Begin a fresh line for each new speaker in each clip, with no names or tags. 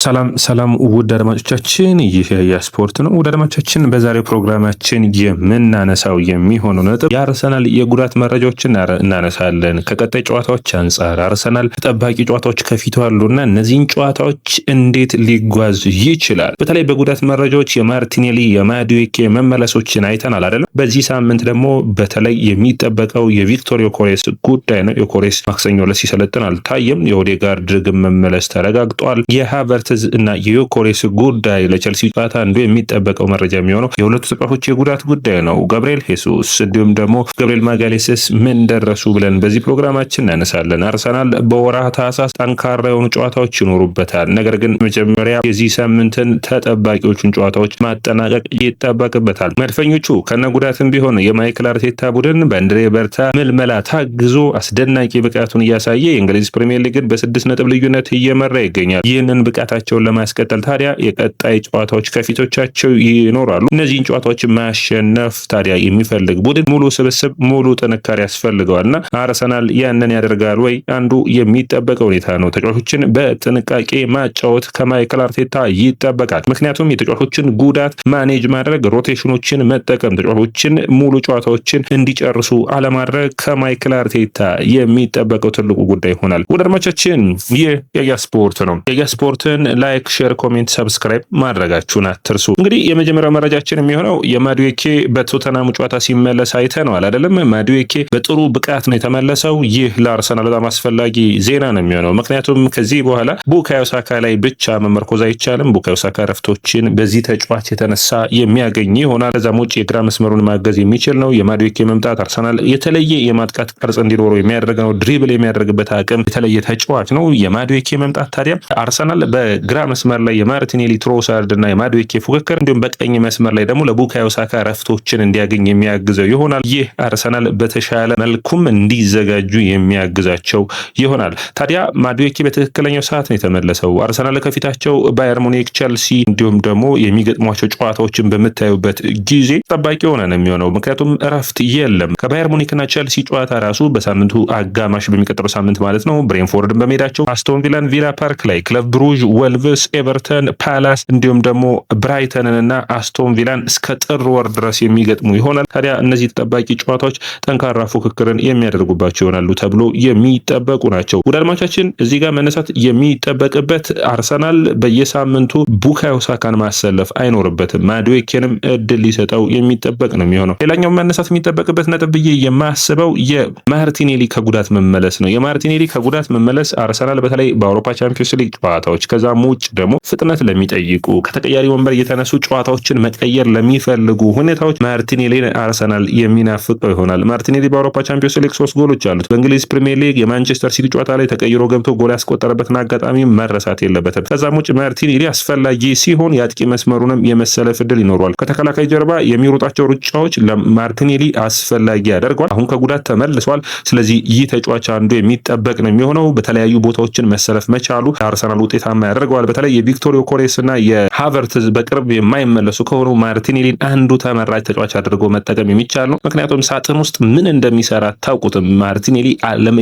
ሰላም ውድ አድማጮቻችን፣ ይህ የስፖርት ነው። ውድ አድማጮቻችን፣ በዛሬው ፕሮግራማችን የምናነሳው የሚሆነው ነጥብ የአርሰናል የጉዳት መረጃዎችን እናነሳለን። ከቀጣይ ጨዋታዎች አንጻር አርሰናል ተጠባቂ ጨዋታዎች ከፊቱ አሉና እነዚህን ጨዋታዎች እንዴት ሊጓዝ ይችላል? በተለይ በጉዳት መረጃዎች የማርቲኔሊ የማዱዌኬ መመለሶችን አይተናል አይደለም። በዚህ ሳምንት ደግሞ በተለይ የሚጠበቀው የቪክቶር ዮኬሬስ ጉዳይ ነው። ዮኬሬስ ማክሰኞ ዕለት ሲሰለጥን አልታየም። የኦዴጋርድ ግን መመለስ ተረጋግጧል። የሃቨርትዝ እና የዮኬሬስ ጉዳይ ለቸልሲ ጨዋታ አንዱ የሚጠበቀው መረጃ የሚሆነው የሁለቱ ተጫዋቾች የጉዳት ጉዳይ ነው። ገብርኤል ሄሱስ እንዲሁም ደግሞ ገብርኤል ማጋሌስስ ምን ደረሱ ብለን በዚህ ፕሮግራማችን እናነሳለን። አርሰናል በወርሃ ታህሳስ ጠንካራ የሆኑ ጨዋታዎች ይኖሩበታል። ነገር ግን መጀመሪያ የዚህ ሳምንትን ተጠባቂዎቹን ጨዋታዎች ማጠናቀቅ ይጠበቅበታል። መድፈኞቹ ከነጉዳትም ቢሆን የማይክል አርቴታ ቡድን በአንድሬ በርታ ምልመላ ታግዞ አስደናቂ ብቃቱን እያሳየ የእንግሊዝ ፕሪሚየር ሊግን በ6 ነጥብ ልዩነት እየመራ ይገኛል። ይህንን ብቃታቸውን ለማስቀጠል ታዲያ የቀጣይ ጨዋታዎች ከፊቶቻቸው ይኖራሉ። እነዚህን ጨዋታዎች ማሸነፍ ታዲያ የሚፈልግ ቡድን ሙሉ ስብስብ፣ ሙሉ ጥንካሬ ያስፈልገዋልና አርሰናል ያንን ያደርጋል ወይ? አንዱ የሚጠበቀው ሁኔታ ነው። ተጫዋቾችን በጥንቃቄ ማጫወት ከማይክል አርቴታ ይጠበቃል። ምክንያቱም የተጫዋቾችን ጉዳት ማኔጅ ማድረግ፣ ሮቴሽኖችን መጠቀም፣ ተጫዋቾችን ሙሉ ጨዋታዎችን እንዲጨርሱ አለማድረግ ከማይክል አርቴታ የሚጠበቀው ትልቁ ጉዳይ ይሆናል። ወደ አድማጮቻችን ይህ የስፖርት ነው። ስፖርትን ላይክ፣ ሼር፣ ኮሜንት፣ ሰብስክራይብ ማድረጋችሁን አትርሱ። እንግዲህ የመጀመሪያው መረጃችን የሚሆነው የማዱዌኬ በቶተናም ጨዋታ ሲመለስ አይተነዋል አይደለም። ማዱዌኬ በጥሩ ብቃት ነው የተመለሰው። ይህ ለአርሰናል በጣም አስፈላጊ ዜና ነው የሚሆነው። ምክንያቱም ከዚህ በኋላ ቡካዮ ሳካ ላይ ብቻ መመርኮዝ አይቻልም። ቡካዮ ሳካ ረፍቶችን በዚህ ተጫዋች የተነሳ የሚያገኝ ይሆናል። ከዛም ውጭ የግራ መስመሩን ማገዝ የሚችል ነው። የማዱዌኬ መምጣት አርሰናል የተለየ የማጥቃት ቅርጽ እንዲኖረው የሚያደርግ ነው። ድሪብል የሚያደርግበት አቅም የተለየ ተጫዋች ነው። የማዱዌኬ መምጣት ታዲያ አርሰናል በግራ መስመር ላይ የማርቲኔሊ ትሮሳርድ እና የማዱዌኬ ፉክክር እንዲሁም በቀኝ መስመር ላይ ደግሞ ለቡካዮ ሳካ ረፍቶችን እንዲያገኝ የሚያግዘው ይሆናል። ይህ አርሰናል በተሻለ መልኩም እንዲዘጋጁ የሚያግዛቸው ይሆናል። ታዲያ ማዱዌኬ በትክክለኛው ሰዓት ነው የተመለሰው። አርሰናል ከፊታቸው ባየር ሙኒክ፣ ቸልሲ እንዲሁም ደግሞ የሚገጥሟቸው ጨዋታዎችን በምታዩበት ጊዜ ጠባቂ የሆነ ነው የሚሆነው። ምክንያቱም እረፍት የለም። ከባየር ሙኒክና ቸልሲ ጨዋታ ራሱ በሳምንቱ አጋማሽ በሚቀጥለው ሳምንት ማለት ነው ብሬንፎርድን በሜዳቸው፣ አስቶን ቪላን ቪላ ፓርክ ላይ፣ ክለብ ብሩዥ፣ ወልቭስ፣ ኤቨርተን፣ ፓላስ እንዲሁም ደግሞ ብራይተንን እና አስቶን ቪላን እስከ ጥር ወር ድረስ የሚገጥሙ ይሆናል። ታዲያ እነዚህ ተጠባቂ ጨዋታዎች ጠንካራ ፉክክርን የሚያደርጉባቸው ይሆናሉ ተብሎ የሚጠበቁ ናቸው። ወደ አድማቻችን እዚህ ጋር መነሳት የሚጠበቅበት አርሰናል በየሳምንቱ ቡካዮ ሳካን ማሰለፍ አይኖርበትም። ማዱዌኬንም እድል ሊሰጠው የሚጠበቅ ነው የሚሆነው። ሌላኛው መነሳት የሚጠበቅበት ነጥብ ብዬ የማስበው የማርቲኔሊ ከጉዳት መመለስ ነው። የማርቲኔሊ ከጉዳት መመለስ አርሰናል በተለይ በአውሮፓ ቻምፒዮንስ ሊግ ጨዋታዎች ከዛም ውጭ ደግሞ ፍጥነት ለሚጠይቁ ከተቀያሪ ወንበር እየተነሱ ጨዋታዎችን መቀየር ለሚፈልጉ ሁኔታዎች ማርቲኔሊን አርሰናል የሚናፍቀው ይሆናል። ማርቲኔሊ በአውሮፓ ቻምፒዮንስ ሊግ 3 ጎሎች አሉት። በእንግሊዝ ፕሪሚየር ሊግ የማንቸስተር ሲቲ ጨዋታ ላይ ተቀይሮ ገብቶ ጎል ያስቆጠረበትን አጋጣሚ መረሳት የለበትም። ከዛም ውጭ ማርቲኔሊ አስፈላጊ ሲሆን የአጥቂ መስመሩንም የመሰለፍ ዕድል ይኖረዋል። ከተከላካይ ጀርባ የሚሮጣቸው ሩጫዎች ለማርቲኔሊ አስፈላጊ ያደርገዋል። አሁን ከጉዳት ተመልሷል። ስለዚህ ይህ ተጫዋች አንዱ የሚጠበቅ ነው የሚሆነው። በተለያዩ ቦታዎችን መሰለፍ መቻሉ አርሰናል ውጤታማ ያደርገዋል። በተለይ የቪክቶር ዮኬሬስ እና የሃቨርትዝ በቅርብ የማይመለሱ ከሆኑ ማርቲኔሊን አንዱ ተመራጭ ተጫዋች አድርጎ መጠቀም የሚቻል ነው። ምክንያቱም ሳጥን ውስጥ ምን እንደሚሰራ ታውቁትም። ማርቲኔሊ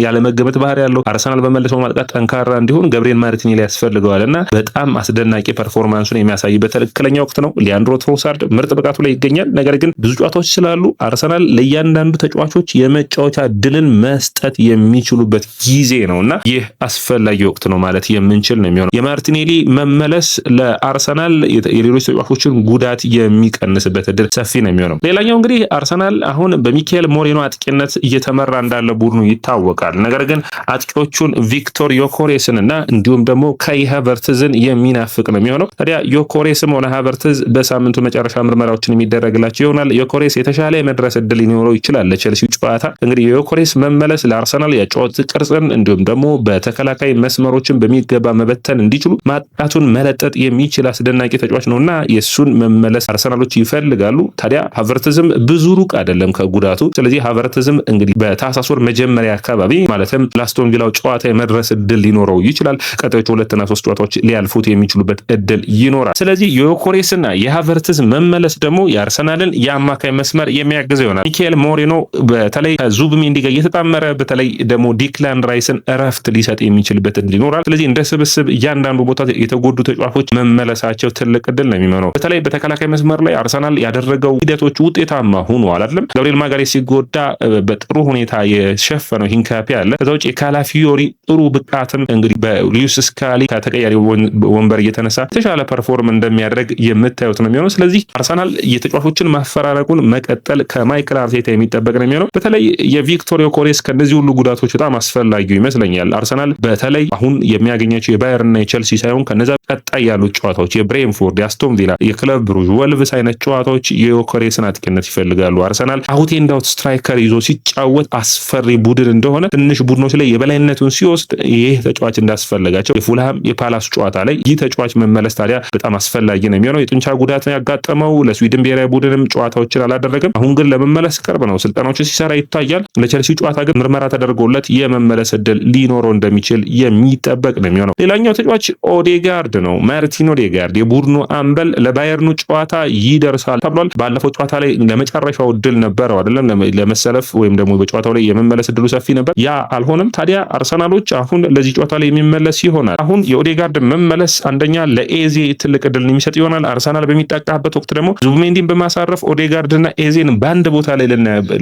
ያለመገመት ባህሪ ያለው አርሰናል በመልሶ ማጥቃት ጠንካራ እንዲሆን ገብርኤል ማርቲኔሊ ያስፈልገዋል እና በጣም አስደናቂ ፐርፎርማንሱን የሚያሳይበት ትክክለኛ ወቅት ነው። ሊያንድሮ ትሮሳርድ ምርጥ ብቃቱ ላይ ይገኛል። ነገር ግን ብዙ ጨዋታዎች ስላሉ አርሰናል ለእያንዳንዱ ተጫዋቾች የመጫወቻ ድልን መስጠት የሚችሉበት ጊዜ ነው እና ይህ አስፈላጊ ወቅት ነው ማለት የምንችል ነው የሚሆነው። የማርቲኔሊ መመለስ ለአርሰናል የሌሎች ተጫዋቾችን ጉዳት የሚቀንስበት እድል ሰፊ ነው የሚሆነው። ሌላኛው እንግዲህ አርሰናል አሁን በሚካኤል ሞሬኖ አጥቂነት እየተመራ እንዳለ ቡድኑ ይታወቃል። ነገር ግን አጥቂዎቹን ቪክቶር ዮኬሬስን እና እንዲሁም ደግሞ ካይ ሃቨርትዝን የሚናፍቅ ነው የሚሆነው። ታዲያ ዮኬሬስም ሆነ ሃቨርትዝ በሳምንቱ መጨረሻ ምርመራዎችን የሚደረግላቸው ይሆናል። ዮኬሬስ የተሻለ የመድረስ እድል ሊኖረው ይችላል ለቼልሲው ጨዋታ። እንግዲህ የዮኬሬስ መመለስ ለአርሰናል የጨዋታ ቅርጽን እንዲሁም ደግሞ በተከላካይ መስመሮችን በሚገባ መበተን እንዲችሉ ማጥቃቱን መለጠጥ የሚችል አስደናቂ ተጫዋች ነውና የሱን መመለስ አርሰናሎች ይፈልጋሉ። ታዲያ ሃቨርትዝም ብዙ ሩቅ አይደለም ከጉዳቱ። ስለዚህ ሃቨርትዝም እንግዲህ በታህሳስ ወር መጀመሪያ አካባቢ ማለትም ለአስቶን ቪላው ጨዋታ የመድረስ እድል ሊኖረው ይችላል። ቀጣዮቹ 2 እና 3 ጨዋታዎች ሊያልፉት የሚችሉበት እድል ይኖራል። ስለዚህ የዮኬሬስና የሃቨርትዝ መመለስ ደግሞ የአርሰናልን የአማካይ መስመር የሚያግዘው ይሆናል። ሚካኤል ሞሬኖ በተለይ ከዙብሜንዲ ጋር እየተጣመረ በተለይ ደግሞ ዲክላን ራይስን እረፍት ሊሰጥ የሚችልበት እድል ይኖራል። ስለዚህ እንደ ስብስብ እያንዳንዱ ቦታ የተጎዱ ተጫዋቾች መመለሳቸው ትልቅ እድል ነው የሚሆነው። በተለይ በተከላካይ መስመር ላይ አርሰናል ያደረገው ሂደቶች ውጤታማ ሆኗል አይደለም። ገብርኤል ማጋሌስ ሲጎዳ በጥሩ ሁኔታ የሸፈነው ሂንካፒ አለ። ከዛ ውጭ የካላፊዮሪ ጥሩ ብቃትም እንግዲህ በሉዊስ ስካሊ ከተቀያሪ ወንበር እየተነሳ የተሻለ ፐርፎርም እንደሚያደርግ የምታዩት ነው የሚሆነው። ስለዚህ አርሰናል የተጫዋቾችን ማፈራረቁን መቀጠል ከማይክል አርቴታ የሚጠበቅ ነው የሚሆነው። በተለይ የቪክቶር ዮኬሬስ ከነዚህ ሁሉ ጉዳቶች በጣም አስፈላጊው ይመስለኛል። አርሰናል በተለይ አሁን የሚያገኛቸው የባየርንና የቼልሲ ሳይሆን ከነዛ ቀጣይ ያሉት ጨዋታዎች የብሬንፎርድ፣ የአስቶን ቪላ፣ የክለብ ብሩዥ፣ ወልቭስ አይነት ጨዋታዎች የዮኬሬስን አጥቂነት ይፈልጋሉ። አርሰናል አውት ኤንድ አውት ስትራይከር ይዞ ሲጫወት አስፈሪ ቡድን እንደሆነ ትንሽ ቡድኖች ላይ የበላይነቱን ሲወስድ ይህ ተጫዋች እንዳስፈለጋቸው የፉልሃም የፓላስ ጨዋታ ላይ ይህ ተጫዋች መመለስ ታዲያ በጣም አስፈላጊ ነው የሚሆነው። የጡንቻ ጉዳት ያጋጠመው ለስዊድን ብሔራዊ ቡድንም ጨዋታዎችን አላደረገም። አሁን ግን ለመመለስ ቅርብ ነው። ስልጠናዎችን ሲሰራ ይታያል። ለቼልሲ ጨዋታ ግን ምርመራ ተደርጎለት የመመለስ እድል ሊኖረው እንደሚችል የሚጠበቅ ነው የሚሆነው። ሌላኛው ተጫዋች ኦዴጋርድ ነው። ማርቲን ኦዴጋርድ የቡድኑ አምበል ለባየርኑ ጨዋታ ይደርሳል ተብሏል። ባለፈው ጨዋታ ላይ ለመጨረሻው እድል ነበረው አይደለም ለመሰለፍ ወይም ደግሞ በጨዋታው ላይ የመመለስ እድሉ ሰፊ ነበር። ያ አልሆነም። ታዲያ አርሰናሎች አሁን ለዚህ ጨዋታ ላይ የሚመለስ ይሆናል። አሁን የኦዴጋርድ መመለስ አንደኛ ለኤዜ ትልቅ እድል የሚሰጥ ይሆናል። አርሰናል በሚጠቃበት ወቅት ደግሞ ዙቢሜንዲን በማሳረፍ ኦዴጋርድና ኤዜን በአንድ ቦታ ላይ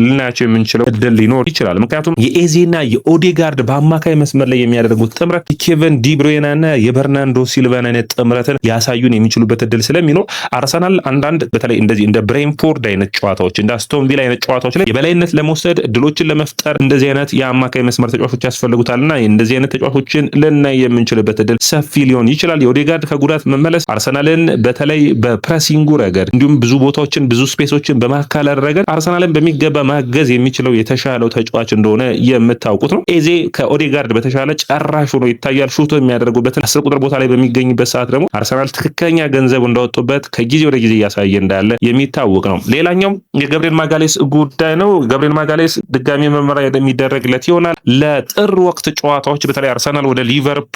ልናያቸው የምንችለው እድል ሊኖር ይችላል። ምክንያቱም የኤዜና የኦዴጋርድ በአማካይ መስመር ላይ የሚያደርጉት ጥምረት ኬቨን ዲብሮይናና የበርናንዶ ሲልቫን አይነት ጥምረትን ሊያሳዩን የሚችሉበት እድል ስለሚኖር አርሰናል አንዳንድ በተለይ እንደዚህ እንደ ብሬንፎርድ አይነት ጨዋታዎች እንደ አስቶን ቪላ አይነት ጨዋታዎች ላይ የበላይነት ለመውሰድ እድሎችን ለመፍጠር እንደዚህ አይነት የአማካይ መስመር ተጫዋቾች ያስፈልጉታልና እንደዚህ አይነት ተጫዋቾችን ልናይ የምንችልበት እድል ሰፊ ሊሆን ይችላል። የኦዴጋርድ ከጉዳት መመለስ አርሰናልን በተለይ በፕሬሲንጉ ረገድ እንዲሁም ብዙ ቦታዎችን ብዙ ስፔሶችን በማካለል ረገድ አርሰናልን በሚገባ ማገዝ የሚችለው የተሻለው ተጫዋች እንደሆነ የምታውቁት ነው። ኤዜ ከኦዴጋርድ በተሻለ ጨራሽ ሆኖ ይታያል። ሹቶ የሚያደርጉበትን 10 ቁጥር ቦታ ላይ በሚገኝበት ሰዓት ደግሞ አርሰናል ትክክለኛ ገንዘብ እንዳወጡበት ከጊዜ ወደ ጊዜ እያሳየ እንዳለ የሚታወቅ ነው። ሌላኛው የገብርኤል ማጋሌስ ጉዳይ ነው። ገብርኤል ማጋሌስ ድጋሚ ምርመራ የሚደረግለት ይሆናል። ለጥር ወቅት ጨዋታዎች በተለይ አርሰናል ወደ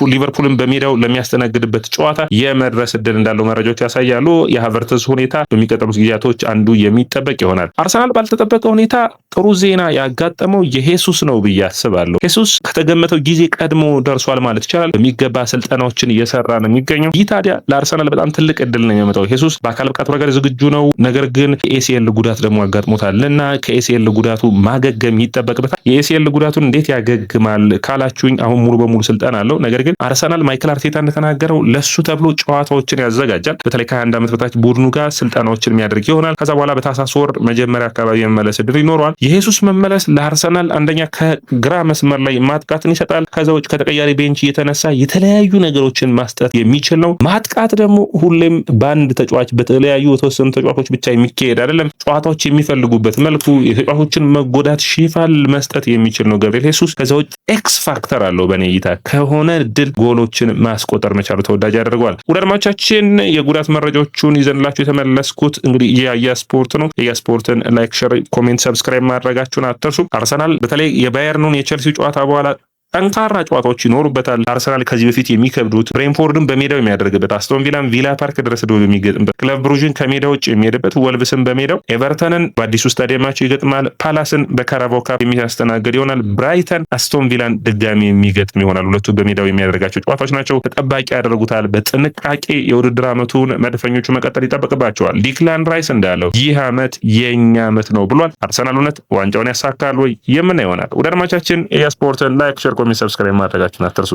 ሊቨርፑልን በሜዳው ለሚያስተናግድበት ጨዋታ የመድረስ እድል እንዳለው መረጃዎች ያሳያሉ። የሃቨርትዝ ሁኔታ በሚቀጥሉት ጊዜያቶች አንዱ የሚጠበቅ ይሆናል። አርሰናል ባልተጠበቀ ሁኔታ ጥሩ ዜና ያጋጠመው የሄሱስ ነው ብዬ አስባለሁ። ሄሱስ ከተገመተው ጊዜ ቀድሞ ደርሷል ማለት ይቻላል። በሚገባ ስልጠናዎችን እየሰራ ነው የሚገኘው። ይህ ታዲያ ለአርሰናል በጣም ትልቅ እድል ነው የሚያመጣው። ሄሱስ በአካል ብቃት ረገድ ዝግጁ ነው። ነገር ግን የኤሲኤል ጉዳት ደግሞ አጋጥሞታልና ከኤሲኤል ጉዳቱ ማገገም ይጠበቅበታል። የኤሲኤል ጉዳቱን እንዴት ያገግማል ካላችሁኝ አሁን ሙሉ በሙሉ ስልጠና አለው። ነገር ግን አርሰናል ማይክል አርቴታ እንደተናገረው ለሱ ተብሎ ጨዋታዎችን ያዘጋጃል። በተለይ ከ21 ዓመት በታች ቡድኑ ጋር ስልጠናዎችን የሚያደርግ ይሆናል። ከዛ በኋላ በታህሳስ ወር መጀመሪያ አካባቢ የመመለስ እድል ይኖረዋል። የሄሱስ መመለስ ለአርሰናል አንደኛ ከግራ መስመር ላይ ማጥቃትን ይሰጣል። ከዛ ውጭ ከተቀያሪ ቤንች እየተነሳ የተለያዩ ነገሮችን ማስጠት የሚችል ነው። ማጥቃት ደግሞ ሁሌም በአንድ ተጫዋች በተለያዩ የተወሰኑ ተጫዋቾች ብቻ የሚካሄድ አይደለም። ጨዋታዎች የሚፈልጉበት መልኩ የተጫዋቾችን መጎዳት ሽፋን መስጠት የሚችል ነው ገብርኤል ሄሱስ። ከዛ ውጭ ኤክስ ፋክተር አለው በኔ እይታ ከሆነ ድል ጎሎችን ማስቆጠር መቻሉ ተወዳጅ ያደርገዋል። ወደ አድማቻችን የጉዳት መረጃዎቹን ይዘንላችሁ የተመለስኩት እንግዲህ የያ ስፖርት ነው። የያ ስፖርትን ላይክ፣ ሼር፣ ኮሜንት፣ ሰብስክራይብ ማድረጋችሁን አትርሱ። አርሰናል በተለይ የባየርኑን የቼልሲ ጨዋታ በኋላ ጠንካራ ጨዋታዎች ይኖሩበታል። አርሰናል ከዚህ በፊት የሚከብዱት ብሬንፎርድን በሜዳው የሚያደርግበት፣ አስቶን ቪላን ቪላ ፓርክ ድረስ ደው የሚገጥምበት፣ ክለብ ብሩዥን ከሜዳ ውጭ የሚሄድበት፣ ወልቭስን በሜዳው ኤቨርተንን በአዲሱ ስታዲየማቸው ይገጥማል። ፓላስን በካራባኦ ካፕ የሚያስተናግድ ይሆናል። ብራይተን አስቶን ቪላን ድጋሚ የሚገጥም ይሆናል። ሁለቱ በሜዳው የሚያደርጋቸው ጨዋታዎች ናቸው። ተጠባቂ ያደርጉታል። በጥንቃቄ የውድድር ዓመቱን መድፈኞቹ መቀጠል ይጠበቅባቸዋል። ዲክላን ራይስ እንዳለው ይህ ዓመት የኛ ዓመት ነው ብሏል። አርሰናል እውነት ዋንጫውን ያሳካል ወይ የምናየው ይሆናል። ወደ አድማቻችን የስፖርትን ላይክ፣ ሼር፣ ኮሜንት፣ ሰብስክራይብ ማድረጋችሁን አትርሱ።